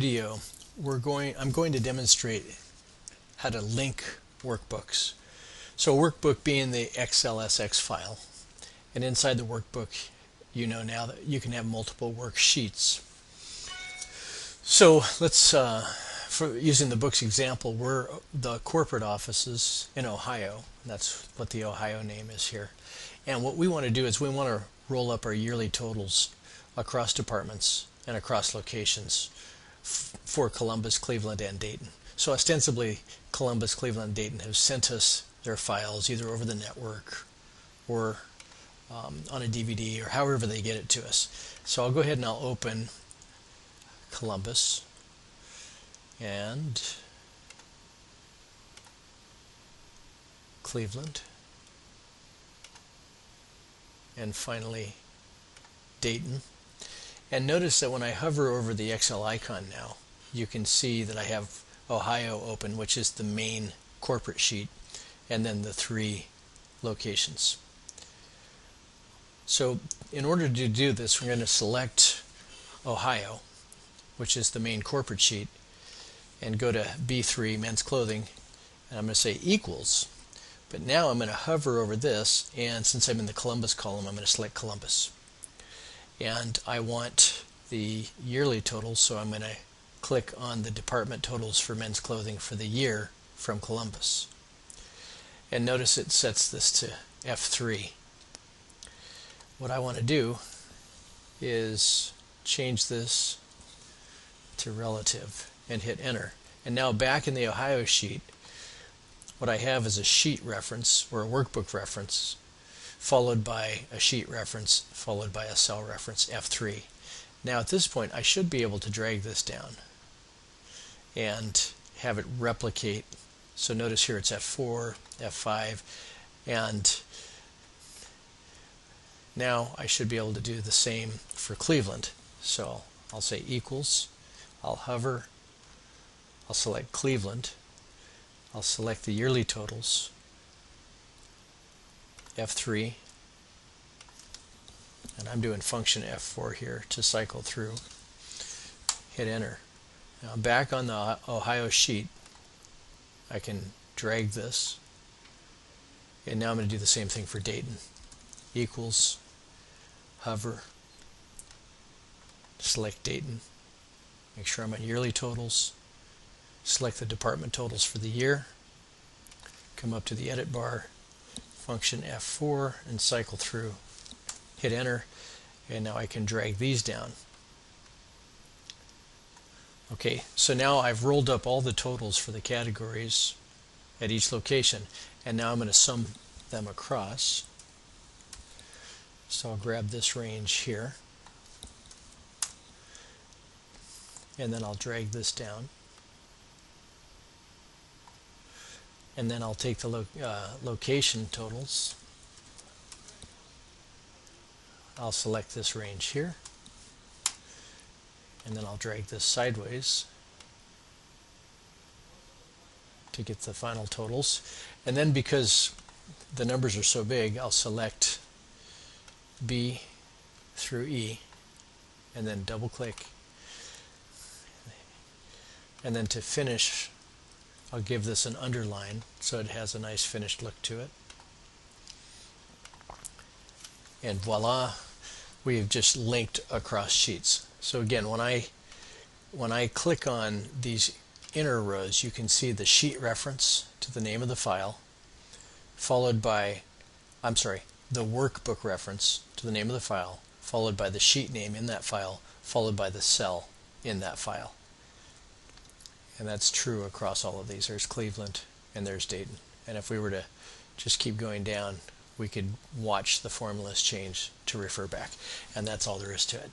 Video, I'm going to demonstrate how to link workbooks. So a workbook being the XLSX file, and inside the workbook you know now that you can have multiple worksheets. So let's, for using the book's example, we're the corporate offices in Ohio. That's what the Ohio name is here. And what we want to do is we want to roll up our yearly totals across departments and across locations for Columbus, Cleveland, and Dayton. So ostensibly, Columbus, Cleveland, and Dayton have sent us their files either over the network or on a DVD or however they get it to us. So I'll go ahead and I'll open Columbus and Cleveland and finally Dayton. And notice that when I hover over the Excel icon now, you can see that I have Ohio open, which is the main corporate sheet, and then the three locations. So in order to do this, we're going to select Ohio, which is the main corporate sheet, and go to B3, men's clothing, and I'm going to say equals. But now I'm going to hover over this, and since I'm in the Columbus column, I'm going to select Columbus. And I want the yearly totals, so I'm going to click on the department totals for men's clothing for the year from Columbus. And notice it sets this to F3. What I want to do is change this to relative and hit enter. And now back in the Ohio sheet, what I have is a sheet reference or a workbook reference followed by a sheet reference, followed by a cell reference, F3. Now at this point I should be able to drag this down and have it replicate. So notice here it's F4, F5, and now I should be able to do the same for Cleveland. So I'll say equals, I'll hover, I'll select Cleveland, I'll select the yearly totals, F3, and I'm doing function F4 here to cycle through, hit enter. Now back on the Ohio sheet, I can drag this, and now I'm going to do the same thing for Dayton. Equals, hover, select Dayton, make sure I'm on yearly totals, select the department totals for the year, come up to the edit bar, function F4 and cycle through, hit enter, and now I can drag these down. Okay, so now I've rolled up all the totals for the categories at each location, and now I'm going to sum them across. So I'll grab this range here, and then I'll drag this down. And then I'll take the location totals. I'll select this range here, and then I'll drag this sideways to get the final totals. And then because the numbers are so big, I'll select B through E and then double click, and then to finish I'll give this an underline so it has a nice finished look to it. And voila, we have just linked across sheets. So again, when I click on these inner rows, you can see the sheet reference to the name of the file, followed by, the workbook reference to the name of the file, followed by the sheet name in that file, followed by the cell in that file. And that's true across all of these. There's Cleveland and there's Dayton. And if we were to just keep going down, we could watch the formulas change to refer back. And that's all there is to it.